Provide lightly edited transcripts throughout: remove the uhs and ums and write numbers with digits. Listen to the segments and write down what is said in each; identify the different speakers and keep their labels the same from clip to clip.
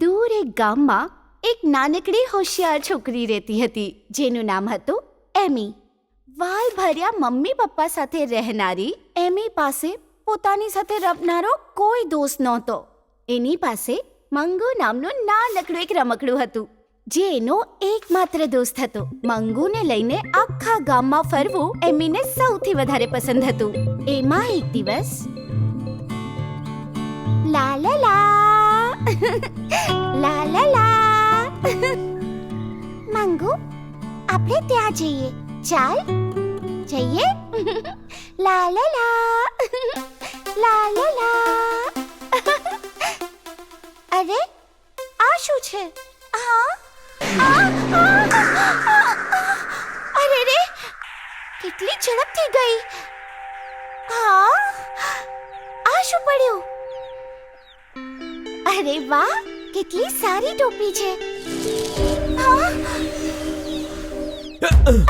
Speaker 1: દૂર એક ગામમાં એક નાનકડી હોશિયાર છોકરી રહેતી હતી જેનું નામ હતું એમી. વાલ ભર્યા મમ્મી પપ્પા સાથે રહેનારી એમી પાસે પોતાની સાથે રમનારો કોઈ દોસ્ત નહોતો. એની પાસે મંગુ નામનું નાનકડું એક રમકડું હતું જે એનો એકમાત્ર દોસ્ત હતો. મંગુને લઈને આખા ગામમાં ફરવું એમીને સૌથી વધારે પસંદ હતું. એમાં એક દિવસ લા લા લા લા લા લા મંગુ, આપણે ત્યાં જઈએ. ચાલ જઈએ. લા લા લા લા લા લા. અરે આ શું છે? અરે રે, કેટલી ઝડપથી ગઈ. હા, આ શું પડ્યું? અરે વાહ, કેટલી સારી ટોપી છે.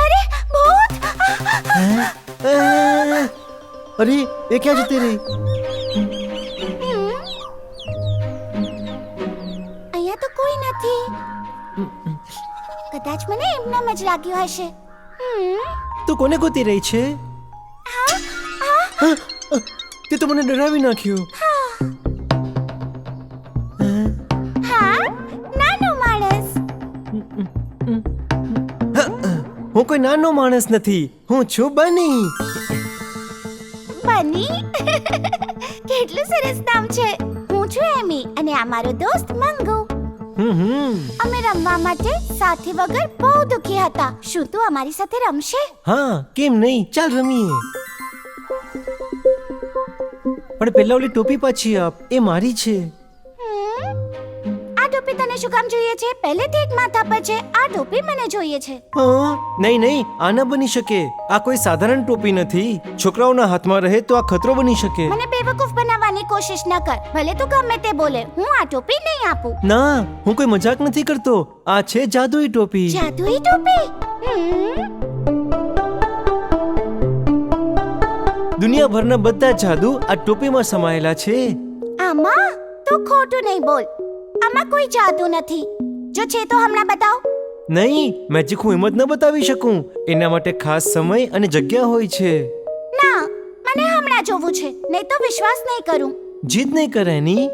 Speaker 1: અરે ભૂત!
Speaker 2: अरे ये क्या जती रही?
Speaker 1: અહીંયા તો કોઈ નથી. કદાચ મને એમનામ જ લાગ્યું હશે.
Speaker 2: તું કોને ગોતી રહી છે? તે તો મને ડરાવી નાખ્યો.
Speaker 1: હા, નાનો માણસ.
Speaker 2: હું કોઈ નાનો માણસ નથી, હું છું બની.
Speaker 1: બની? કેટલું સરસ નામ છે. હું છું એમી અને આ મારો દોસ્ત મંગુ. અમે રમવા માટે સાથી વગર બહુ દુખી હતા. શું તું અમારી સાથે રમશે?
Speaker 2: હા, કેમ નહીં, ચાલ રમીએ. પણ પેલા ઓલી ટોપી પાછી આપ, એ મારી છે.
Speaker 1: આ ટોપી તને શું કામ જોઈએ છે? પહેલેથી એક માથા પર છે. આ ટોપી મને જોઈએ છે.
Speaker 2: હા, નહીં નહીં, આ ન બની શકે. આ કોઈ સાધારણ ટોપી નથી. છોકરાઓના હાથમાં રહે તો આ ખતરો બની શકે.
Speaker 1: મને બેવકૂફ બનાવવાની કોશિશ ન કર. ભલે તું ગમે તે બોલે, હું આ ટોપી નહીં આપું.
Speaker 2: ના, હું કોઈ મજાક નથી કરતો. આ છે જાદુઈ ટોપી.
Speaker 1: જાદુઈ ટોપી?
Speaker 2: દુનિયાભરના બધા જાદુ આ ટોપીમાં સમાયેલા છે.
Speaker 1: આમાં તો ખોટું નહીં બોલ. આમાં કોઈ જાદુ નથી. જો છે તો હમણાં બતાવ.
Speaker 2: નહીં, મેજિક હું એમ જ ન બતાવી શકું. એના માટે ખાસ સમય અને જગ્યા હોય છે.
Speaker 1: ના, મને હમણાં જોવું છે, નહીં તો વિશ્વાસ નહીં કરું.
Speaker 2: જીદ નહીં કરે એની.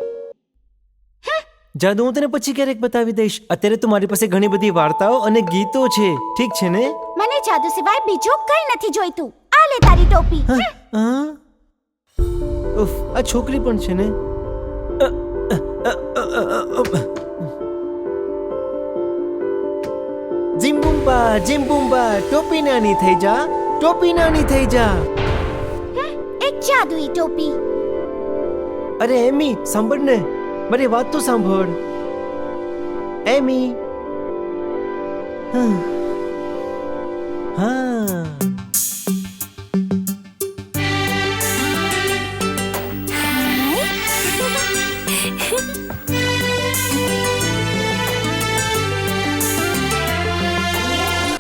Speaker 2: જાદુ હું તને પછી ક્યારેક બતાવી દઈશ. અત્યારે તો મારી પાસે ઘણી બધી વાર્તાઓ અને ગીતો છે. ઠીક છે ને?
Speaker 1: મને જાદુ સિવાય બીજું કંઈ નથી જોઈતું. આ લે તારી ટોપી.
Speaker 2: ઉફ, આ છોકરી પણ છે ને. જીમ્બુમ્બા જીમ્બુમ્બા, ટોપી નાની થઈ જા, ટોપી નાની થઈ જા.
Speaker 1: એક જાદુઈ ટોપી.
Speaker 2: અરે એમી, સાંભળ ને, મારી વાત તો સાંભળ. એમી. હા.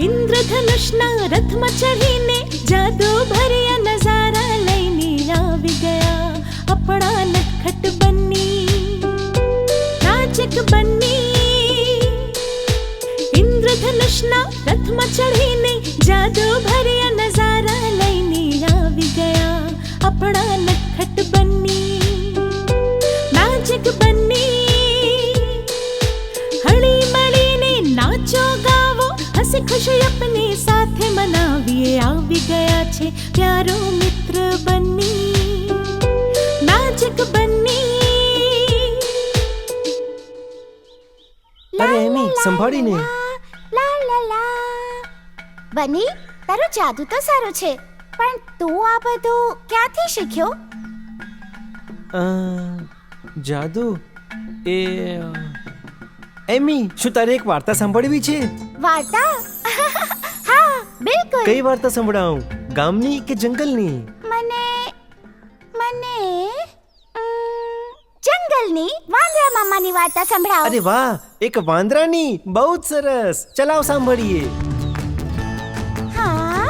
Speaker 3: ઇન્દ્રધનુષના રથમાં ચઢીને જાદુ ભર્યા નજારા લઈને આવી ગયા આપણા નટખટ બની, નાજક બની. ઇન્દ્રધનુષના રથમાં ચઢીને જાદુ ભર્યા નજારા લઈને આવી ગયા આપણા નટખટ બની, નાજક બની. હળી મળીને નાચો ગાવો, હસી ખુશી अपने साथ मनाविए. આવી ગયા છે પ્યારો મિત્ર બની, નાજક બની.
Speaker 2: અરે એમી, સંભાળીને.
Speaker 1: લા લા લા. બની, તારો જાદુ તો સારો છે, પણ તું આ બધું ક્યાંથી શીખ્યો?
Speaker 2: જાદુ એ એમી, શું તારે એક વાર્તા સાંભળવી છે?
Speaker 1: વાર્તા? હા, બિલકુલ.
Speaker 2: કઈ વાર્તા સંભળાવું, ગામની કે જંગલની?
Speaker 1: મને મને જંગલની વાંદરા મામાની વાર્તા સંભળાવો.
Speaker 2: અરે વાહ, એક વાંદરાની. બહુ જ સરસ, ચલાવ સાંભળીએ.
Speaker 1: હા.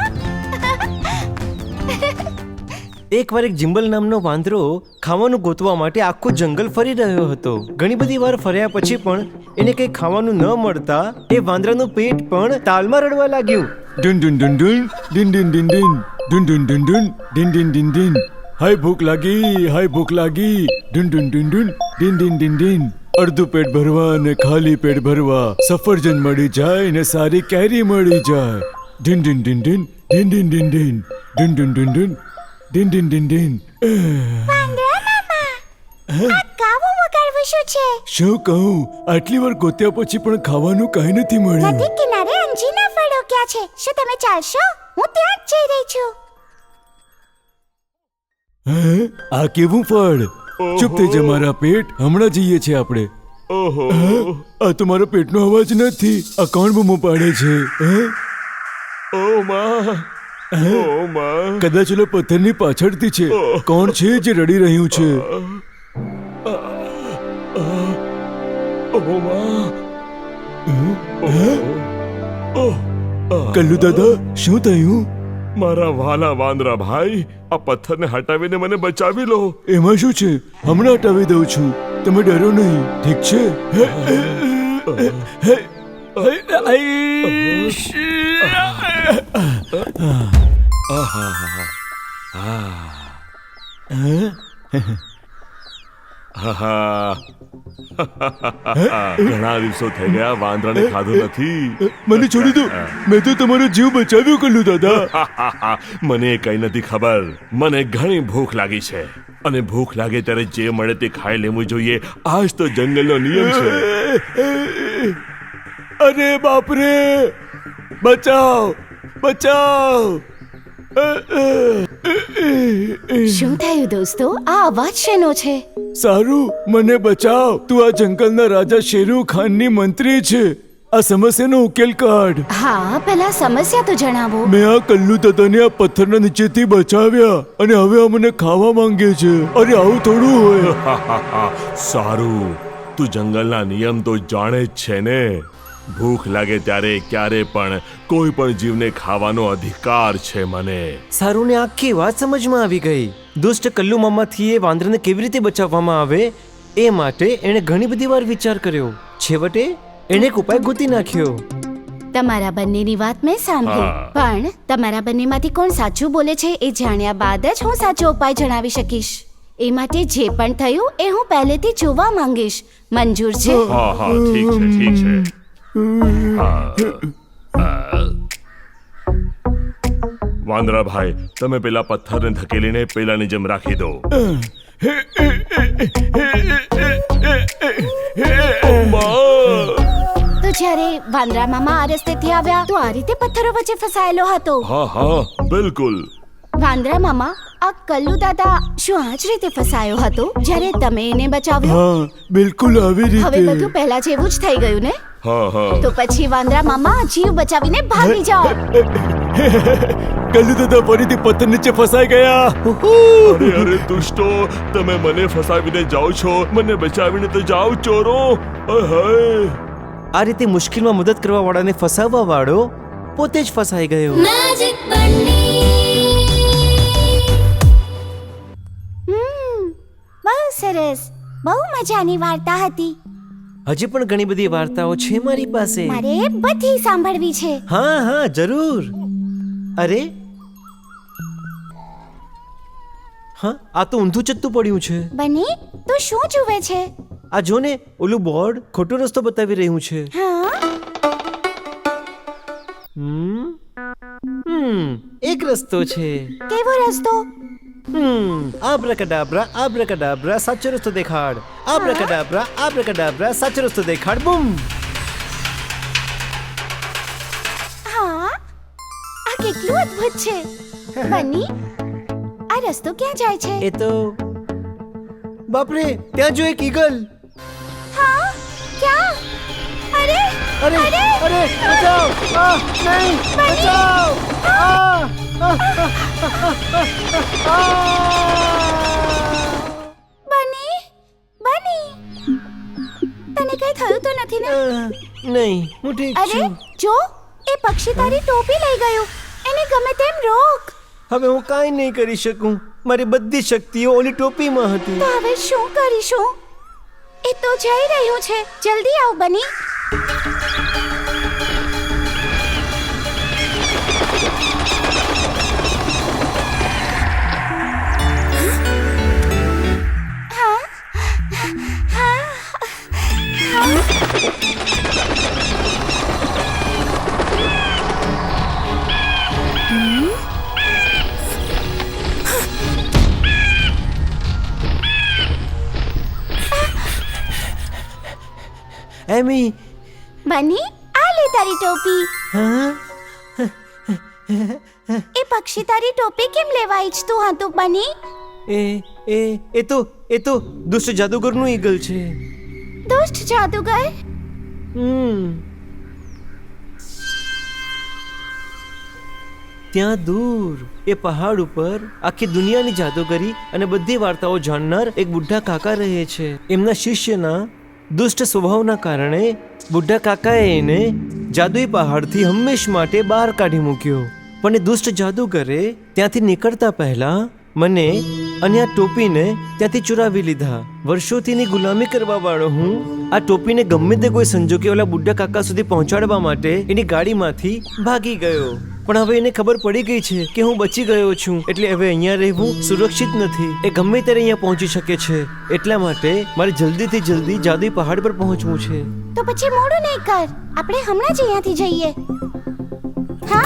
Speaker 2: એકવાર એક જિમ્બલ નામનો વાંદરો ખાવાનું ગોતવા માટે આખું જંગલ ફરી રહ્યો હતો. ઘણી બધી વાર ફર્યા પછી પણ એને કંઈ ખાવાનું ન મળતા એ વાંદરાનું પેટ પણ તાલમાં રડવા લાગ્યું.
Speaker 4: ડુન ડુન ડુન ડુન ડિન ડિન ડિન ડિન ડુન ડુન ડુન ડુન ડિન ડિન ડિન ડિન. હાય ભૂખ લાગી ડુન ડુન ડુન ડુન ડિન ડિન ડિન ડિન. અડધું પેટ ભરવા અને ખાલી પેટ ભરવા સફરજન મળી જાય ને સારી કેરી મળી જાય. ડિન ડિન ડિન ડિન ડિન ડિન ડિન ડિન ડુન ડુન ડુન ડુન ડિન ડિન ડિન ડિન.
Speaker 1: વાંદરા મામા આ કાવું વગાડવું શું છે?
Speaker 4: શું કહું, આટલી વાર ગોત્યા પછી પણ ખાવાનું કાંઈ નથી મળ્યું.
Speaker 1: નદી કિનારે અંજીરના ફળો ક્યાં છે? શું તમે ચાલશો? હું ત્યાં જ જઈ રહી છું.
Speaker 4: હે? આ કેવું ફળ? ચૂપ થઈ જા મારા પેટ, હમણાં જઈએ છીએ આપણે. હે? આ તો મારા પેટનો અવાજ નથી. આ કોણ બૂમો પાડે છે? હે? કદાચ ઓલો પથ્થરની પાછળથી છે. કોણ છે જે રડી રહ્યું છે? કલ્લુ દાદા, શું થયું?
Speaker 5: મારા વાલા વાંદરા ભાઈ, આ પથ્થરને હટાવીને મને બચાવી લો.
Speaker 4: એમાં શું છે? હમણાં હટાવી દઉં છું. તમે ડરો નહીં, ઠીક છે?
Speaker 5: ઘણા દિવસો થઈ ગયા વાંદરાને ખાધું નથી.
Speaker 4: મને છોડી દો, મેં તો તમારો જીવ બચાવ્યો કલ્લુ દાદા.
Speaker 5: મને કઈ નથી ખબર. મને ઘણી ભૂખ લાગી છે અને ભૂખ લાગે ત્યારે જે મળે તે ખાઈ લેવું જોઈએ. આ જ તો જંગલનો નિયમ છે.
Speaker 4: અરે બાપરે, બચાવ બચાવ.
Speaker 1: શું થયું દોસ્તો? આ અવાજ શેનો છે?
Speaker 4: સારું, મને બચાવ. તું આ જંગલના રાજા શેરુ ખાનની મંત્રી છે. આ સમસ્યાનો ઉકેલ કાઢ.
Speaker 1: હા, પહેલા સમસ્યા તો જણાવો.
Speaker 4: મેં આ કલ્લુ દાદાને આ પથ્થરના નીચેથી બચાવ્યા અને હવે આ મને ખાવા માંગે છે. અરે આવું થોડું હોય.
Speaker 5: સારું, તું જંગલના નિયમ તો જાણે જ છે ને. ભૂખ લાગે ત્યારે ક્યારે પણ કોઈ પણ જીવને ખાવાનો અધિકાર છે મને.
Speaker 2: સારું ને આખી વાત સમજમાં આવી ગઈ. દુષ્ટ કલ્લુ મામાથી એ વાંદરાને કેવી રીતે બચાવવામાં આવે એ માટે એણે ઘણી બધી વાર વિચાર કર્યો. છેવટે એણે એક ઉપાય ગોતી નાખ્યો.
Speaker 1: તમારા બંનેની વાત મેં સાંભળી, પણ તમારા બંનેમાંથી કોણ સાચું બોલે છે એ જાણ્યા બાદ જ હું સાચો ઉપાય જણાવી શકીશ. એ માટે જે પણ થયું એ હું પહેલેથી જોવા માંગીશ. મંજૂર છે?
Speaker 5: હા હા, ઠીક છે ઠીક છે. વાંદરા ભાઈ, તમે પેલા પથ્થરને ધકેલીને પેલાની જેમ રાખી દો.
Speaker 1: તો જ્યારે વાંદરા મામા આ રસ્તેથી આવ્યા તો આ રીતે પથ્થરો વચ્ચે ફસાયેલો હતો.
Speaker 5: હા હા, બિલકુલ.
Speaker 1: વાંદરા મામા, આ કલ્લુ દાદા શું આ જ રીતે ફસાયો હતો જ્યારે તમે એને બચાવ્યો?
Speaker 4: હા, બિલકુલ આવી
Speaker 1: હવે બધું
Speaker 4: રીતે.
Speaker 1: પહેલા જેવું જ થઈ ગયું ને?
Speaker 5: હા હા.
Speaker 1: તો પછી વાંદરા મામા જીવ બચાવીને ભાગી જાઓ.
Speaker 4: કલ્લુ દાદા ફરીથી પથ્થર નીચે ફસાઈ ગયા.
Speaker 5: અરે અરે દુષ્ટો, તમે મને ફસાવીને જાઓ છો. મને બચાવીને તો જાઓ ચોરો. હાય.
Speaker 2: આ રીતે મુશ્કેલમાં મદદ કરવા વાળાને ફસાવવા વાળો પોતે જ ફસાઈ ગયો.
Speaker 1: બહુ સરસ, બહુ મજાની વાર્તા હતી.
Speaker 2: હજી પણ ઘણી બધી વાર્તાઓ છે મારી પાસે.
Speaker 1: મારે બધી સાંભળવી છે.
Speaker 2: હા હા, જરૂર. અરે હા, આ તો ઊંધું ચત્તું પડ્યું છે.
Speaker 1: બની, તું શું જુએ છે?
Speaker 2: આ જો ને, ઓલું બોર્ડ ખોટો રસ્તો બતાવી રહ્યું છે.
Speaker 1: હા,
Speaker 2: એક રસ્તો છે.
Speaker 1: કેવો રસ્તો?
Speaker 2: આબ્રાકડાબ્રા આબ્રાકડાબ્રા, સાચો રસ્તો દેખાડ. આબ્રાકડાબ્રા આબ્રાકડાબ્રા, સાચો રસ્તો દેખાડ. બૂમ.
Speaker 1: હા, આ કેટલું અદ્ભુત છે. બની, આ રસ્તો ક્યાં જાય છે?
Speaker 2: એ તો બાપરે, ત્યાં જો એક ઈગલ.
Speaker 1: હા, ક્યાં? અરે
Speaker 2: અરે અરે, બચાવ! નહીં, બચાવ!
Speaker 1: બની, બની, તને કઈ થયું તો નથી ને?
Speaker 2: નહીં, હું ઠીક
Speaker 1: અરે
Speaker 2: છું.
Speaker 1: જો, એ પક્ષી તારી ટોપી લઈ ગયું. એને ગમે તેમ રોક.
Speaker 2: હવે હું કાંઈ નહીં કરી શકું. મારી બધી શક્તિઓ ઓલી ટોપીમાં હતી.
Speaker 1: તો હવે શું કરીશું? એ તો જઈ રહ્યું છે. જલ્દી આવ બની.
Speaker 2: એમી,
Speaker 1: બની, આ લે તારી ટોપી.
Speaker 2: હા,
Speaker 1: એ પક્ષી તારી ટોપી કેમ લેવા ઈચ્છતું હતું બની?
Speaker 2: એ તો દુષ્ટ જાદુગરનું ઈગલ છે.
Speaker 1: દુષ્ટ જાદુગર?
Speaker 2: ત્યાં દૂર એ પહાડ ઉપર આખી દુનિયાની જાદુગરી અને બધી વાર્તાઓ જાણનાર એક બુઢા કાકા રહે છે. એમના શિષ્યના દુષ્ટ સ્વભાવના કારણે બુઢા કાકાએ એને જાદુઈ પહાડથી હંમેશ માટે બહાર કાઢી મૂક્યો. પણ એ દુષ્ટ જાદુગરે ત્યાંથી નીકળતા પહેલા મને અને આ ટોપીને ત્યાંથી ચોરાવી લીધા. વર્ષોથીની ગુલામી કરવા વાળો હું આ ટોપીને ગમે તે કોઈ સંજોગે ઓલા બુઢા કાકા સુધી પહોંચાડવા માટે એની ગાડીમાંથી ભાગી ગયો. પણ હવે એને ખબર પડી ગઈ છે કે હું બચી ગયો છું, એટલે હવે અહીંયા રહેવું સુરક્ષિત નથી. એ ગમે ત્યારે અહીંયા પહોંચી શકે છે. એટલા માટે મારે જલ્દીથી જલ્દી જાદુઈ પહાડ પર પહોંચવું છે.
Speaker 1: તો પછી મોડું નહીં કર, આપણે હમણાં જ અહીંયાથી જઈએ. હા.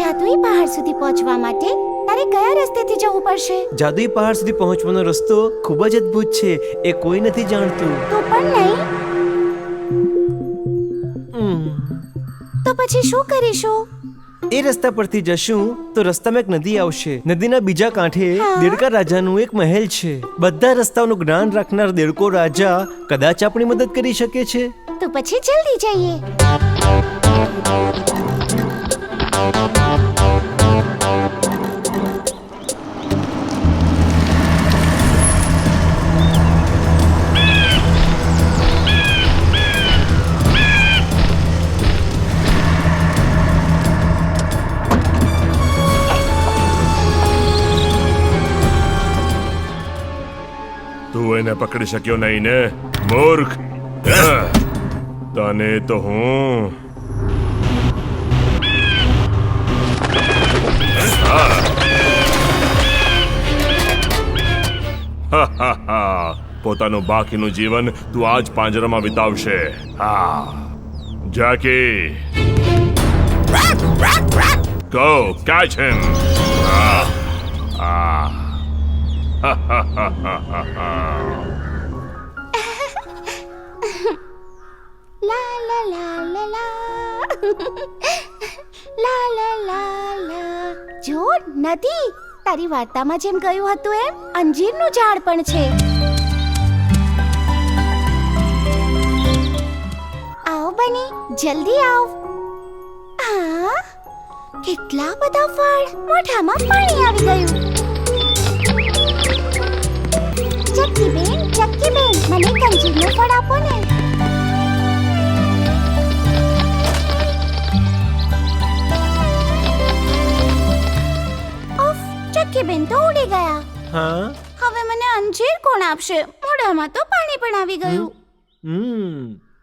Speaker 1: જાદુઈ પહાડ સુધી પહોંચવા માટે તારે કયા રસ્તેથી જવું પડશે?
Speaker 2: જાદુઈ પહાડ સુધી પહોંચવાનો રસ્તો ખૂબ જ અદ્ભુત છે. એ કોઈ નથી જાણતું.
Speaker 1: તો પણ નહીં. તો પછી શું કરીશું?
Speaker 2: એ રસ્તા પરથી જશું તો રસ્તામાં એક નદી આવશે. નદીના બીજા કાંઠે દેડકા રાજાનું એક મહેલ છે. બધા રસ્તાઓનું જ્ઞાન રાખનાર દેડકો રાજા કદાચ આપણી મદદ કરી શકે છે.
Speaker 1: તો પછી જલ્દી જઈએ.
Speaker 5: તું એને પકડી શક્યો નહીં ને, મૂર્ખ. તને તો હું પોતાનું બાકીનું જીવન તું આ જ પાંજરામાં વિતાવશે. હા, જેકી, go catch him.
Speaker 1: લા લા લા લા લા લા લા લા લા. જો નદી, તારી વાર્તામાં જેમ કહ્યું હતું એમ અંજીરનું ઝાડ પણ છે. આવ બની, જલ્દી આવ. હા, કેટલા બધા ફળ. મોઢામાં પાણી આવી ગયું. ચક્કી બેન, મને એક અંજીરનું ફળ આપો ને. ચક્કી બેન તો ઉડી ગયા.
Speaker 2: હા,
Speaker 1: હવે મને અંજીર કોણ આપશે? મોઢામાં તો પાણી પણ આવી ગયું.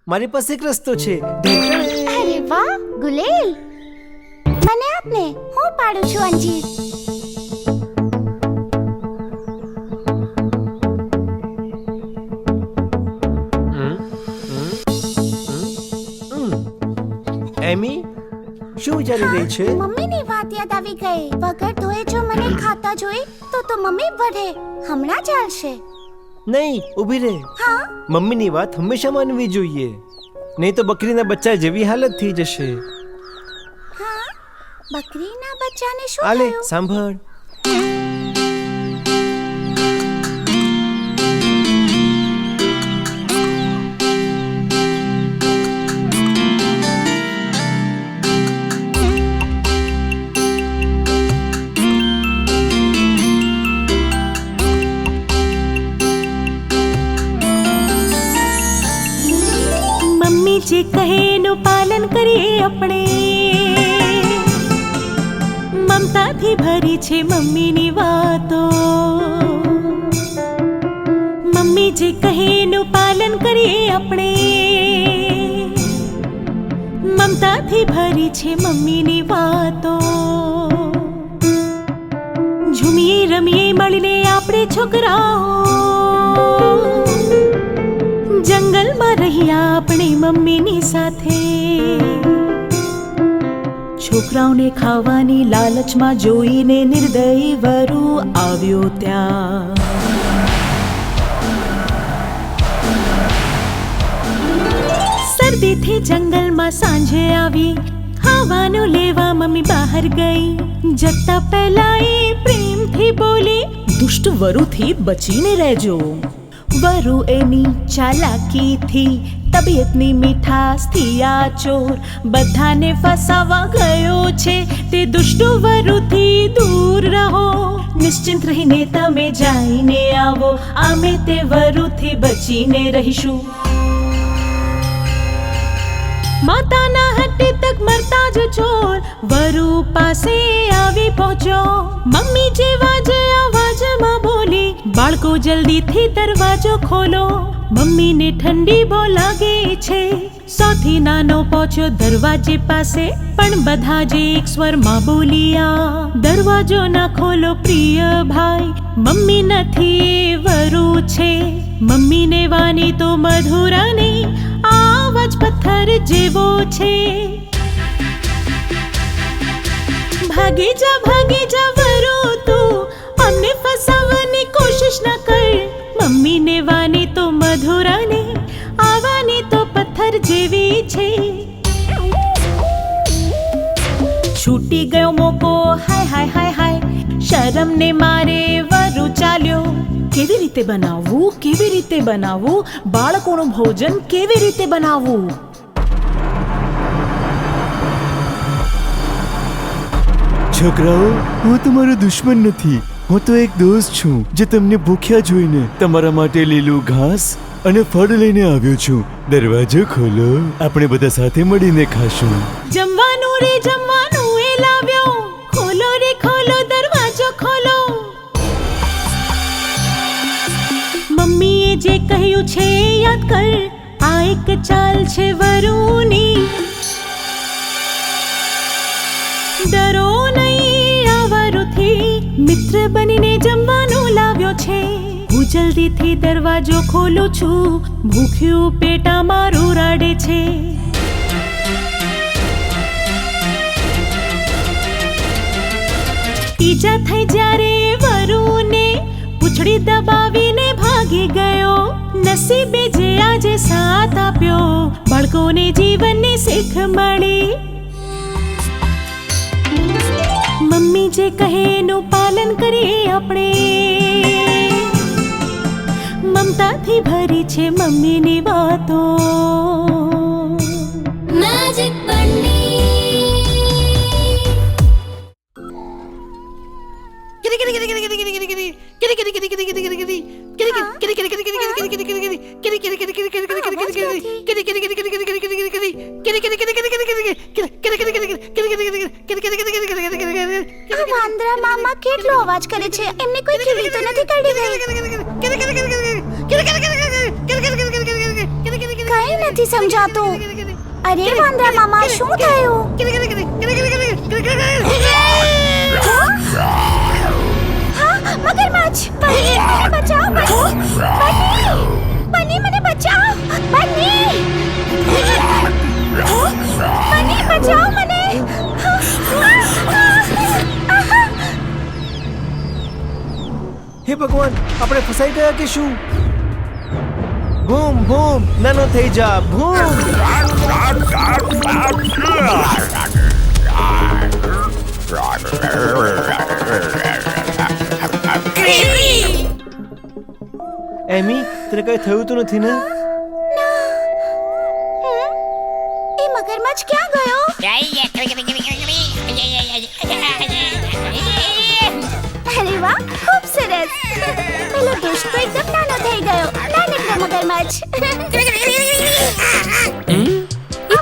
Speaker 2: મારી પાસે એક રસ્તો છે.
Speaker 1: અરે વાહ ગુલેલ, મને આપને, હું પાડું છું અંજીર.
Speaker 2: એમી, શું વિચારી રહી છે?
Speaker 1: મમ્મીની વાત યાદ આવી ગઈ. વગર ધોયે જો મને ખાતા જોઈ તો મમ્મી વઢે. હમણાં ચાલશે?
Speaker 2: નહીં, ઊભી રહે.
Speaker 1: હા,
Speaker 2: મમ્મીની વાત હંમેશા માનવી જોઈએ, નહીં તો બકરીના બચ્ચા જેવી હાલત થઈ જશે.
Speaker 1: હા, બકરીના બચ્ચાને શું
Speaker 2: આલે,
Speaker 1: થયું?
Speaker 2: સાંભળ.
Speaker 3: મમ્મી જે કહે એનું પાલન કરીએ આપણે. મમતાથી ભરી છે મમ્મીની વાતો. મમ્મી જે કહે એનું પાલન કરીએ આપણે. મમતાથી ભરી છે મમ્મીની વાતો. ઝૂમીએ રમીએ મળીને આપણે છોકરાઓ. જંગલમાં રહ્યા આપણે મમ્મીની સાથે. છોકરાઓને ખાવાની લાલચમાં જોઈને નિર્દય વરુ આવ્યો ત્યાં. શરદીથી જંગલમાં સાંજે આવી. ખાવાનું લેવા મમ્મી બહાર ગઈ. જતા પહેલા એ પ્રેમથી બોલી, દુષ્ટ વરુથી બચીને રહેજો. વરુ એની ચાલાકીથી, તબિયતની મીઠાશથી આ ચોર બધાને ફસાવા ગયો છે. તે દુષ્ટ વરુથી દૂર રહો. નિશ્ચિંત રહીને તમે જઈને આવો. અમે તે વરુથી બચીને રહીશું. માતાના હટ્ટે તક મરતા જ ચોર વરુ પાસે આવી પહોંચ્યો. મમ્મી જેવા જ અવાજમાં બોલી, બાળકો જલ્દીથી દરવાજો ખોલો. મમ્મીને ઠંડી બહુ લાગે છે. સૌથી નાનો પહોંચ્યો દરવાજે પાસે, પણ બધા જ એક સ્વરમાં બોલ્યા, દરવાજો ના ખોલો પ્રિય ભાઈ. મમ્મી નથી એ વરુ છે. મમ્મીને વાની તો મધુરાની આવાજ પથ્થર જેવો છે. ભાગી જા વરુ તું, અમને ફસાવવાની કોશિશ ન કર. મમ્મીને વાની તો મધુરાની આવાની તો પથ્થર જેવી છે. છૂટી ગયો મોકો, હાય હાય હાય હાય. શરમને મારે વરુ ચાલ્યો. કેવી રીતે બનાવવું, કેવી રીતે બનાવવું, બાળકોનું ભોજન કેવી રીતે બનાવવું.
Speaker 4: છોકરાઓ, હું તમારો દુશ્મન નથી. હું તો એક દોસ્ત છું જે તમને ભૂખ્યા જોઈને તમારા માટે લીલું ઘાસ અને ફળ લઈને આવ્યો છું. દરવાજો ખોલો, આપણે બધા સાથે મળીને ખાશું.
Speaker 3: જમવાનું રે જમવાનું એ લાવ્યો. ખોલો રે ખોલો, દરવાજો ખોલો. મમ્મીએ જે કહ્યું છે યાદ કર. આ એક ચાલ છે વરુની. ડરો નહીં આ વરુથી, મિત્ર બનીને જમવાનું લાવ્યો છે. હું જલ્દીથી દરવાજો ખોલું છું. ભૂખ્યું પેટ મારું રડે છે. ઈજા થઈ જ્યારે વરુને, પૂંછડી દબાવીને ભાગી ગયો. નસીબે જે આજે સાથ આપ્યો, બાળકોને જીવનની શીખ મળી. મમ્મી જે કહે એનું પાલન કરીએ આપણે. મમતાથી ભરી છે મમ્મીની વાતો.
Speaker 6: મેજિક બંડી.
Speaker 1: વાંદરા મામા કેટલો અવાજ કરે છે. એમને કોઈ ખીલી તો નથી કાઢી ગઈ. કઈ નથી સમજાતું. અરે વાંદરા મામા, શું થયું? હા, મગરમચ્છ. બની, મને બચાવ. બની, મને બચાવ. બની, બચાવ મને.
Speaker 2: હે ભગવાન, આપણે ફસાઈ ગયા કે શું? ભૂમ ભૂમ, નાનો થઈ જા. ભૂમ. એમી, તને કઈ થયું તો નથી ને?
Speaker 1: એ મગરમચ્છ ક્યાં ગયો? અરે વાહ, ખૂબ સરસ. પેલો દુષ્ટ તો એકદમ નાનો થઈ ગયો. નાનકડો મગરમચ્છ. આ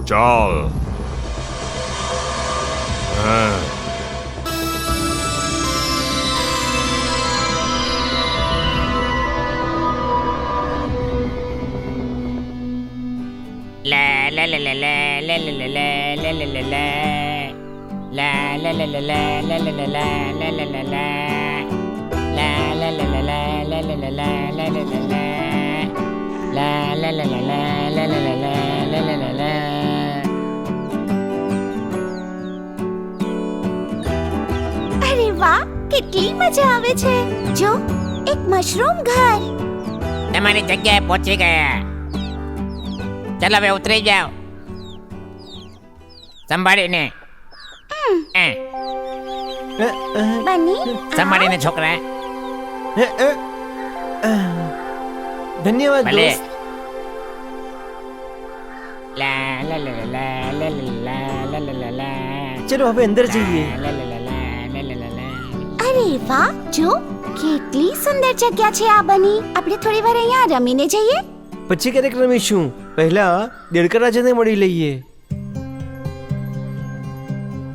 Speaker 5: ચાલ. હા.
Speaker 7: La la la la la la la la la la la la la. La la la la la la la la la la la la la. La la la la la la la la la la la la la. La la la la la la la la la la la la.
Speaker 1: અરે વાહ, કેટલી મજા આવે છે. જો, એક mushroom ઘર.
Speaker 7: તમારી જગ્યાએ પહોંચી ગયા. ચાલો હવે ઉતરી જાઓ. સંભાળીને.
Speaker 1: બની,
Speaker 7: સંભાળીને છોકરા.
Speaker 2: ધન્યવાદ
Speaker 7: ભલે.
Speaker 2: દોસ્ત.
Speaker 7: લા લા લા લા લા લા લા લા લા લા.
Speaker 2: ચલો હવે અંદર જઈએ.
Speaker 7: લા લા લા લા લા લા લા લા.
Speaker 1: અરે વાહ, જો કેટલી સુંદર જગ્યા છે આ બની. આપણે થોડી વાર અહીંયા રમીને જઈએ.
Speaker 2: પછી ક્યારેક રમીશું. પહેલા દેડકા રાજાને મળી લઈએ.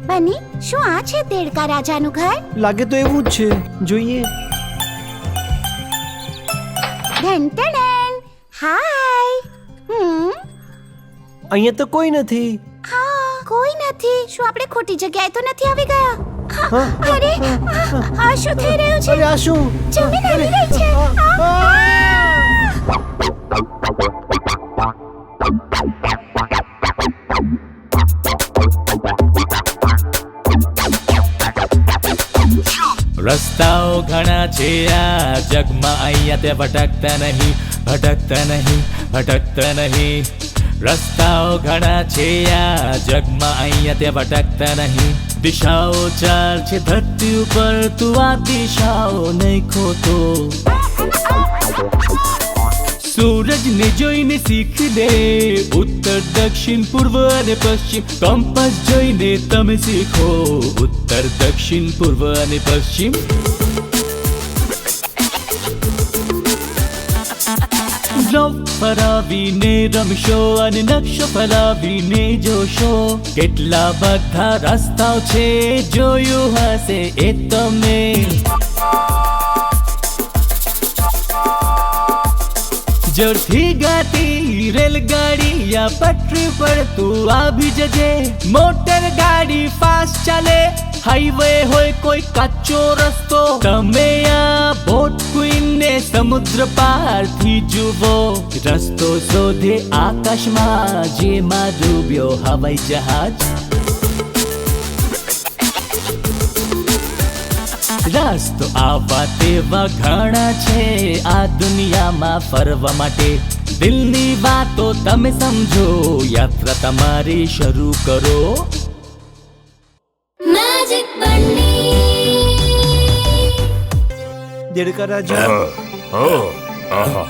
Speaker 1: બની, શું આ છે દેડકા રાજાનું ઘર?
Speaker 2: લાગે તો એવું જ છે. જોઈએ.
Speaker 1: ધન હાય.
Speaker 2: અહીંયા તો કોઈ નથી.
Speaker 1: હા, કોઈ નથી. શું આપણે ખોટી જગ્યાએ તો નથી આવી ગયા?
Speaker 2: હા?
Speaker 1: અરે, આ શું થઈ રહ્યું છે?
Speaker 2: અરે આ શું?
Speaker 1: જમીન હલી રહી છે.
Speaker 8: રસ્તાઓ ઘણા છે આ જગમાં, અહીંયા તે ભટકતા નહીં, ભટકતા નહીં, ભટકતા નહીં. રસ્તાઓ ઘણા છે આ જગમાં, અહીંયા તે ભટકતા નહીં. દિશાઓ ચાર છે ધરતી ઉપર, તું આ દિશાઓ નહીં ખોતો. સૂરજને જોઈને શીખ દે, ઉત્તર દક્ષિણ પૂર્વ અને પશ્ચિમ. કંપાસ જોઈને તમે શીખો, ઉત્તર દક્ષિણ પૂર્વ અને પશ્ચિમ. ફરાવીને રમશો અને નકશો ફરાવીને જોશો. કેટલા બધા રસ્તાઓ છે જોયું હશે એ તમે. જોરથી ગાતી રેલગાડી યા પટરી પર તું આવી જજે. મોટર ગાડી ફાસ્ટ ચાલે, હાઈવે હોય કોઈ કાચો રસ્તો. તમે આ બોટ ક્વીન ને સમુદ્ર પારથી જુઓ. રસ્તો શોધે આકાશમાં, જેમાં ડૂબ્યો હવાઈ જહાજ. રસ્તો આવા તેવા ઘણા છે આ દુનિયામાં ફરવા માટે. દિલની વાતો તમે સમજો, યાત્રા તમારી શરૂ કરો.
Speaker 6: Magic Bunny.
Speaker 2: દેડકા રાજા.
Speaker 5: આહા.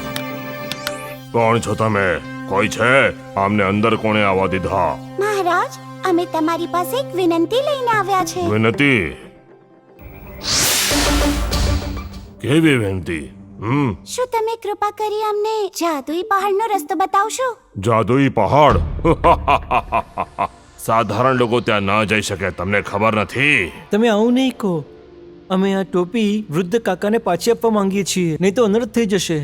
Speaker 5: કોણ છો તમે? કોઈ છે? આમને અંદર કોણે આવવા દીધા?
Speaker 1: મહારાજ, અમે તમારી પાસે એક વિનંતી લઈને આવ્યા છે.
Speaker 5: વિનંતી? કેવી વિનંતી?
Speaker 1: શું તમે કૃપા કરી અમને જાદુઈ પહાડનો રસ્તો બતાવશો?
Speaker 5: જાદુઈ પહાડ? સાધારણ લોકો ત્યાં ન જઈ શકે, તમને ખબર નથી?
Speaker 2: તમે આવું નહીં કહો. અમે આ ટોપી વૃદ્ધ કાકાને પાછી આપવા માંગીએ છીએ, નહીં તો અનર્થ થઈ જશે.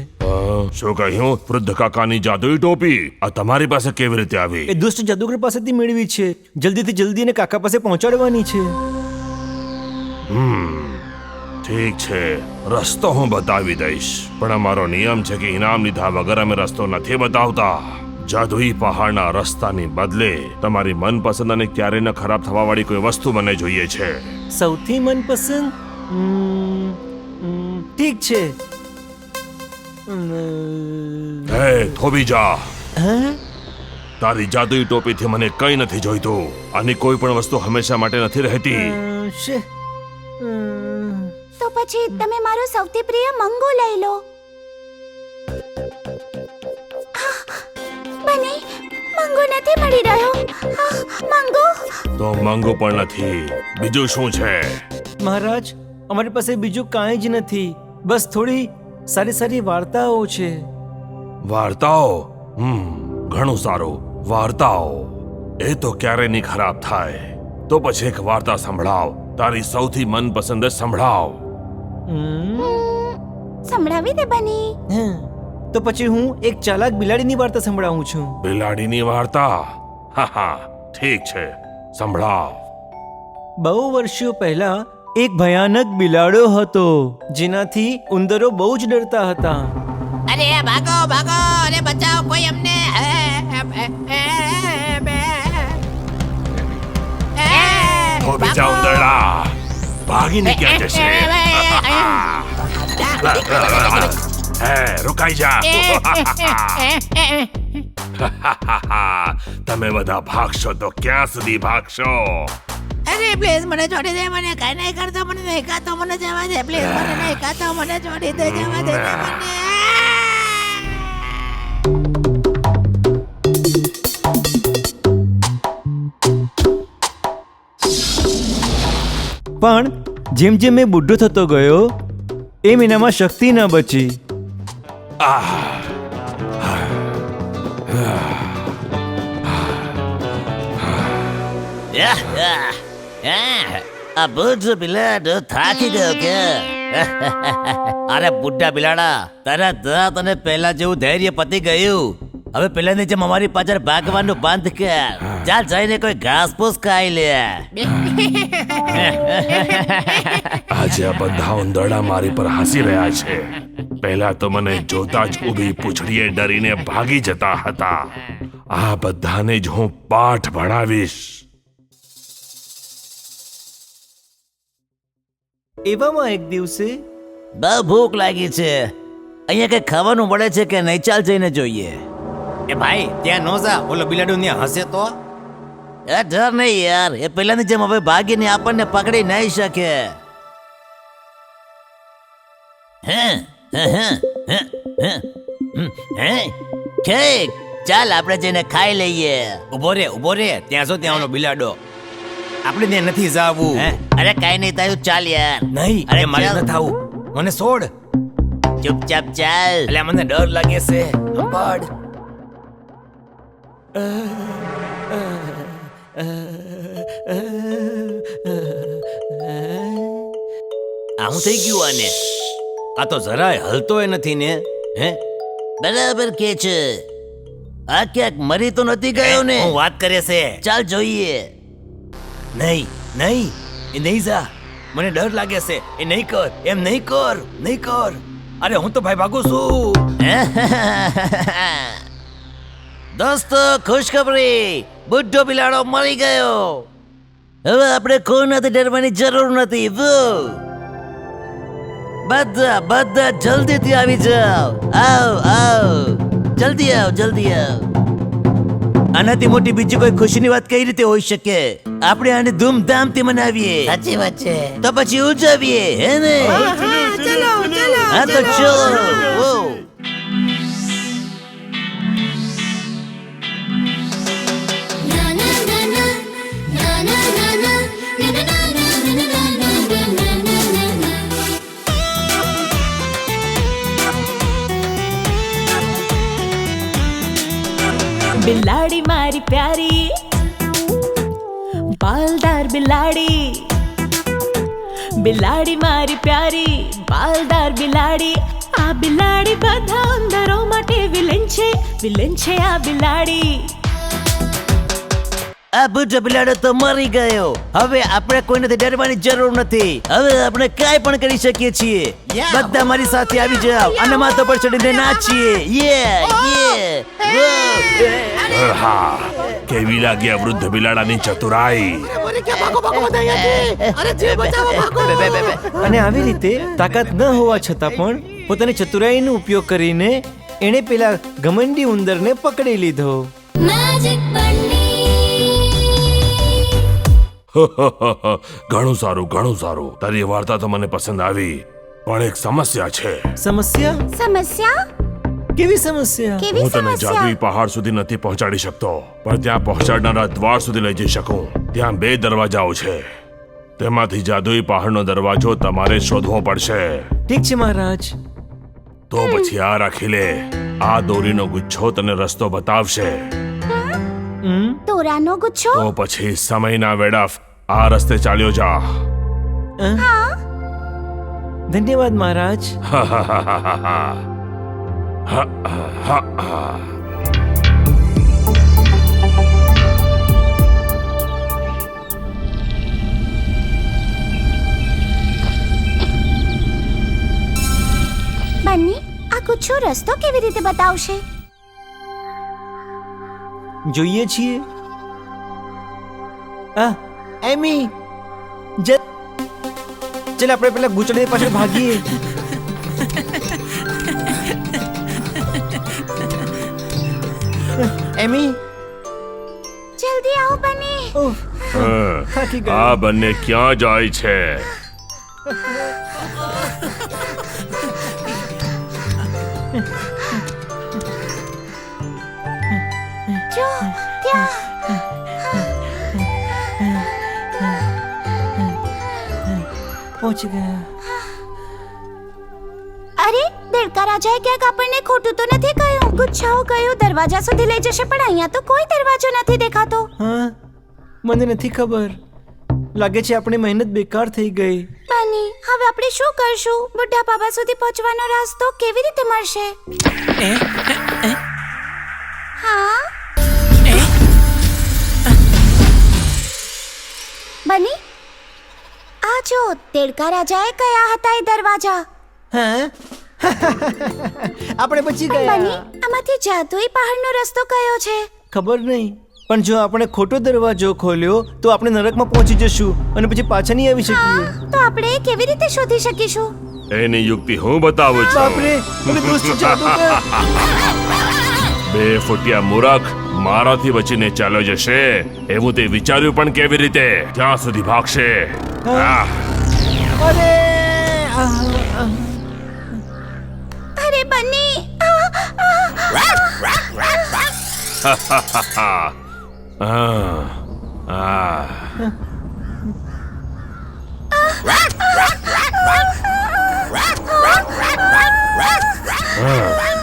Speaker 5: શું કહ્યું? વૃદ્ધ કાકાની જાદુઈ ટોપી આ તમારી પાસે કેવી રીતે આવી?
Speaker 2: એ દુષ્ટ જાદુગર પાસેથી મેળવી છે. જલ્દીથી જલ્દી એને કાકા પાસે પહોંચાડવાની છે.
Speaker 5: ઠીક છે, રસ્તો હું બતાવી દઈશ, પણ અમારો નિયમ છે કે ઇનામ લીધા વગર અમે રસ્તો નથી બતાવતા. જાદુઈ પહાડના રસ્તાની બદલે તમારી મનપસંદ અને ક્યારેય ન ખરાબ થવા વાળી કોઈ વસ્તુ મને જોઈએ છે.
Speaker 2: સૌથી મનપસંદ? ઠીક છે.
Speaker 5: હે થોભી જા,
Speaker 2: હા?
Speaker 5: તારી જાદુઈ ટોપીથી મને કંઈ નથી જોઈતું. આની કોઈ પણ વસ્તુ હંમેશા માટે નથી રહેતી.
Speaker 1: તો પછી તમે મારો સૌથી પ્રિય મંગો લઈ લો. બની, મંગો નથી મળી રહ્યો. મંગો?
Speaker 5: તો મંગો પણ નથી. બીજું શું છે?
Speaker 2: મહારાજ, અમારી પાસે બીજું કાંઈ જ નથી. બસ થોડી સારી સારી વાર્તાઓ છે.
Speaker 5: વાર્તાઓ? ઘણું સારું. વાર્તાઓ એ તો ક્યારે નહીં ખરાબ થાય. તો પછી એક વાર્તા સંભળાવ, તારી સૌથી મનપસંદ જ સંભળાવ.
Speaker 1: સંભળાવી દે બની.
Speaker 2: તો પછી હું એક ચાલાક બિલાડીની વાર્તા સંભળાવું છું.
Speaker 5: બિલાડીની વાર્તા? હા હા, ઠીક છે, સંભળાવ.
Speaker 2: બહુ વર્ષો પહેલા એક ભયાનક બિલાડો હતો જેનાથી ઉંદરો બહુ જ ડરતા હતા.
Speaker 7: અરે ભાગો ભાગો, અરે બચાવો કોઈ અમને.
Speaker 5: તો બીજા ઉંદરડા ભાગીને ક્યાં જશે? હે, રોકાઈ જા. તમે બધા ભાગશો તો ક્યાં સુધી ભાગશો?
Speaker 7: અરે પ્લીઝ મને છોડી દે, મને કઈ નહીં કરતો, મને નહીં ખાતો, મને જવા દે પ્લીઝ, મને નહીં ખાતો, મને છોડી દે, જવા દે મને.
Speaker 2: પણ જેમ જેમ એ બુઢો થતો ગયો એમ એનામાં શક્તિ ન બચી.
Speaker 9: આ બુઢો બિલાડો થાકી ગયો કે? અરે બુઢા બિલાડા, તારા તને પહેલા જેવું ધૈર્ય પતી ગયું. હવે પહેલાની જેમ અમારી પાછળ ભાગવાનું બંધ કર. ચાલ જઈને કોઈ ઘાસ ફૂસ ખાઈ લે.
Speaker 5: આજે આ બધા ઉંદરડા મારી પર હસી રહ્યા છે. પહેલા તો મને જોતા જ ઊભી પૂંછડીએ ડરીને ભાગી જતા હતા. આ બધાને જ હું પાઠ ભણાવીશ.
Speaker 2: એવામાં એક દિવસે
Speaker 9: બહુ ભૂખ લાગી છે. અહીંયા કઈ ખાવાનું મળે છે કે નહીં? ચાલ જઈને જોઈએ.
Speaker 8: એ ભાઈ ત્યાં નો જા, ઓલો બિલાડો ત્યાં હશે તો.
Speaker 9: એ ડર નહીં યાર, એ પહેલાની જેમ હવે ભાગીને આપણને પકડી નહીં શકે. ઠીક, ચાલ આપણે જઈને ખાઈ લઈએ.
Speaker 8: ઉભો રે, ત્યાં જો ત્યાં ઓલો બિલાડો. આપણે ત્યાં નથી જાવું.
Speaker 9: અરે કઈ નહીં થયું, ચાલ યાર.
Speaker 8: નહીં,
Speaker 9: અરે
Speaker 8: અરે મારે
Speaker 9: ચાલ.
Speaker 8: ન થાવું, મને છોડ.
Speaker 9: ચૂપચાપ ચાલ.
Speaker 8: એટલે મને ડર લાગે છે. પડ. આવું થઈ ગયું આને. આ તો જરાય હલતોય નથી ને. હે,
Speaker 9: બરાબર કે છે. આ ક્યાંક મરી તો નથી ગયો ને?
Speaker 8: હું વાત કરે છે.
Speaker 9: ચાલ જોઈએ.
Speaker 8: નહીં, એ નહીં જા, મને ડર લાગે છે. એ નહીં કર, એમ નહીં કર. અરે હું તો ભાઈ ભાગું છું.
Speaker 9: દોસ્તો, ખુશખબરી, બુઢો બિલાડો મરી ગયો. હવે આપણે કોઈનાથી ડરવાની જરૂર નથી. બધા જલ્દીથી આવી જાઓ. આવ, જલ્દી આવ. આનાથી મોટી બીજી કોઈ ખુશીની વાત કઈ રીતે હોઈ શકે? આપણે આને ધૂમધામથી મનાવીએ.
Speaker 7: સાચી વાત છે.
Speaker 9: તો પછી ઉજવીએ, હે ને? હા તો ચલો.
Speaker 6: Na na na na na na na na na na na
Speaker 3: બિલાડી મારી પ્યારી, બાલદાર બિલાડી. બિલાડી મારી પ્યારી, બાલદાર બિલાડી. આ બિલાડી બધા ઉંદરો માટે વિલન છે આ બિલાડી.
Speaker 9: આ બુઢો બિલાડો તો મરી ગયો. હવે આપણે કોઈનાથી ડરવાની જરૂર નથી. હવે આપણે કાંઈ પણ કરી શકીએ છીએ. બધા મારી સાથે આવી જાઓ અને માથા પર ચડીને નાચીએ.
Speaker 5: હા, કેવી લાગી આ વૃદ્ધ બિલાડાની ચતુરાઈ?
Speaker 2: અને આવી રીતે તાકાત ન હોવા છતાં પણ પોતાની ચતુરાઈનો ઉપયોગ કરીને એણે પેલા ઘમંડી ઉંદરને પકડી લીધો.
Speaker 6: Magic Bunny.
Speaker 5: ઘણું સારું. તારી વાર્તા તો મને પસંદ આવી, પણ એક સમસ્યા છે.
Speaker 2: સમસ્યા? કેવી સમસ્યા?
Speaker 5: હું તને જાદુઈ પહાડ સુધી નથી પહોંચાડી શકતો, પણ ત્યાં પહોંચાડનારા દ્વાર સુધી લઈ જઈ શકું. ત્યાં 2 દરવાજાઓ છે. તેમાંથી જાદુઈ પહાડનો દરવાજો તમારે શોધવો પડશે.
Speaker 2: ઠીક છે મહારાજ.
Speaker 5: તો પછી આ રાખી લે. આ દોરીનો ગુચ્છો તને રસ્તો બતાવશે.
Speaker 1: તોરાનો ગુચ્છો.
Speaker 5: તો પછી સમયના વેડફ આ રસ્તે ચાલ્યો જા.
Speaker 2: ધન્યવાદ મહારાજ.
Speaker 5: હા હા હા હા હા હા હા હા.
Speaker 1: બન્ની, આ ગુચ્છો રસ્તો કેવી રીતે બતાવશે?
Speaker 2: જોઈએ છીએ. એમી, ચાલ આપણે પેલા ગુચડી પાછળ ભાગીએ. એમી,
Speaker 1: જલ્દી આવો બન્ની.
Speaker 2: થાકી ગયો.
Speaker 5: આ બંને ક્યાં જાય છે?
Speaker 1: જો ત્યાં.
Speaker 2: પહોંચી ગયા.
Speaker 1: અરે, દેડકા રાજાએ ક્યાંક આપણને ખોટું તો નથી કહ્યું. ગુચ્છાઓ ગયો દરવાજા સુધી લઈ જશે, પણ અહીંયા તો કોઈ દરવાજો નથી દેખાતો.
Speaker 2: હા, મને નથી ખબર. લાગે છે આપણી મહેનત બેકાર થઈ ગઈ.
Speaker 1: બન્ની, હવે આપણે શું કરશું? બુઢા બાબા સુધી પહોંચવાનો રસ્તો કેવી રીતે મળશે? હા બન્ની, આ જો દેડકા રાજાએ કયા હતા એ દરવાજા.
Speaker 2: હા આપણે બચી
Speaker 1: બન્ની,
Speaker 2: ગયા.
Speaker 1: આમાંથી જાદુઈ પહાડનો રસ્તો કયો છે?
Speaker 2: ખબર નહીં, પણ જો આપણે ખોટો દરવાજો ખોલ્યો તો આપણે નરકમાં પહોંચી જશું અને પછી પાછા નહીં આવી શકીએ.
Speaker 1: તો આપણે એ કેવી રીતે શોધી શકીશું?
Speaker 5: એની યુક્તિ હું બતાવું છું.
Speaker 2: બાપરે, મને દુષ્ટ જાદુગર.
Speaker 5: બે ફૂટિયા મૂરખ મારાથી બચીને ચાલ્યો જશે એવું તે વિચાર્યું પણ કેવી રીતે? ક્યાં સુધી ભાગશે? આહ!
Speaker 2: અરે
Speaker 1: અરે બન્ની,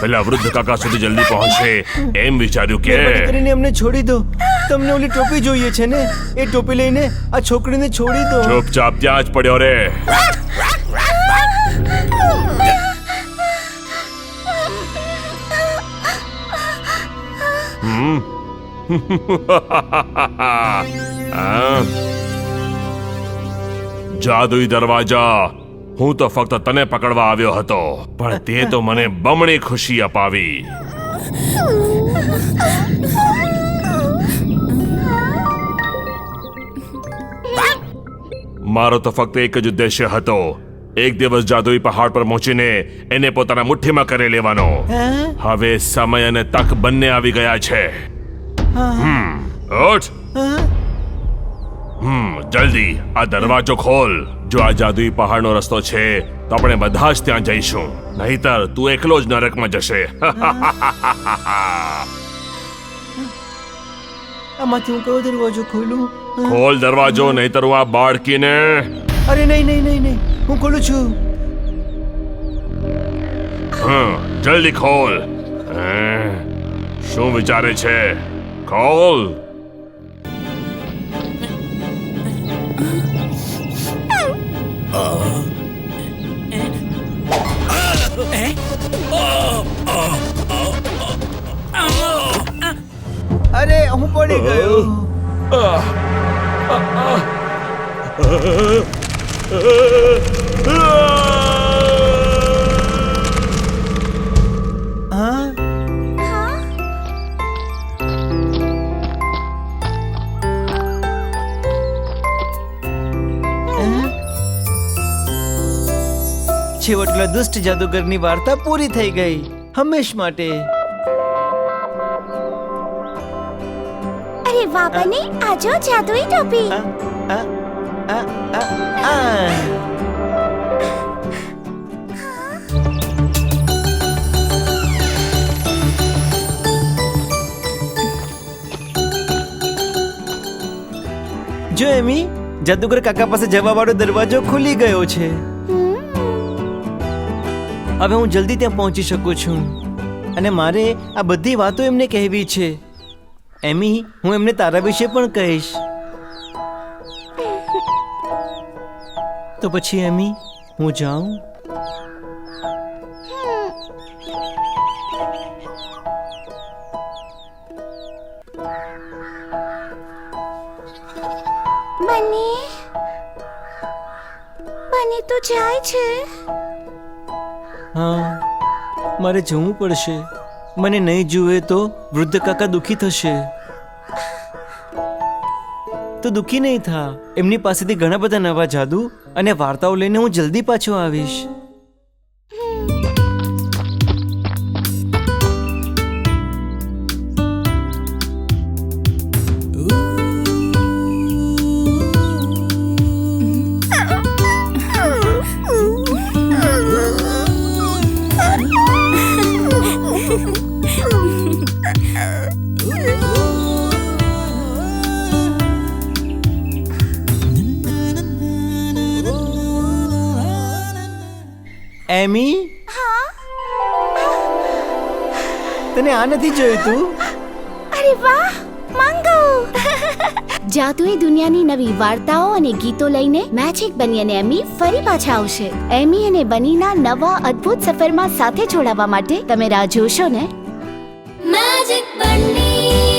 Speaker 5: પેલા વૃદ્ધ કાકા સુધી જલ્દી પહોંચશે એમ વિચાર્યું કે
Speaker 2: મહેરબાની કરીને અમને છોડી દો. તમને ઓલી ટોપી જોઈએ છે ને? એ ટોપી લઈને આ છોકરીને છોડી દો.
Speaker 5: ચૂપચાપ ત્યાં જ પડ્યો રે. જાદુઈ દરવાજા, હું તો ફક્ત તને પકડવા આવ્યો હતો, પણ તે તો મને બમણી ખુશી અપાવી. મારો તો ફક્ત એક જ ઉદ્દેશ્ય હતો, એક દિવસ જાદુઈ પહાડ પર પહોંચીને એને પોતાના મુઠ્ઠીમાં કરી લેવાનો. હવે સમય અને તક બંને આવી ગયા છે. ઉઠ. જલ્દી આ દરવાજો ખોલ. જો આ જાદુઈ પહાડનો રસ્તો છે તો આપણે બધા જ ત્યાં જઈશું, નહીતર તું એકલો જ નરકમાં જશે.
Speaker 2: આમાંથી હું કયો દરવાજો ખોલું?
Speaker 5: ખોલ દરવાજો, નહીતર હું આ બાળકીને.
Speaker 2: અરે નહીં નહીં નહીં નહીં, હું ખોલું છું.
Speaker 5: જલ્દી ખોલ. શું વિચારે છે? ખોલ.
Speaker 2: અરે હું પડી ગયો. હા, છેવટલા દુષ્ટ જાદુગરની વાર્તા પૂરી થઈ ગઈ, હંમેશ માટે.
Speaker 1: અરે વાહ બન્ની, આ જો જાદુઈ ટોપી.
Speaker 2: આ, આ, આ, આ. જો એમી, જાદુગર કાકા પાસે જવા વાળો દરવાજો ખુલી ગયો છે. હવે હું જલ્દી ત્યાં પહોંચી શકું છું અને મારે આ બધી વાતો એમને કહેવી છે. એમી, હું એમને તારા વિશે પણ કહીશ. તો પછી એમી, હું જાઉં?
Speaker 1: બની તો જાય છે.
Speaker 2: હા, મારે જવું પડશે. મને નહીં જુએ તો વૃદ્ધ કાકા દુઃખી થશે. તો દુઃખી નહીં થા. એમની પાસેથી ઘણા બધા નવા જાદુ અને વાર્તાઓ લઈને હું જલ્દી પાછો આવીશ. એમી, તને આ નથી જોયું તું?
Speaker 1: અરે વાહ, મંગો! જાદુઈ દુનિયાની નવી વાર્તાઓ અને ગીતો લઈને મેજિક બની અને એમી ફરી પાછા આવશે. એમી અને બનીના નવા અદ્ભુત સફરમાં સાથે જોડાવા માટે તમે રાહ જોશો ને?
Speaker 6: Magic Bunny.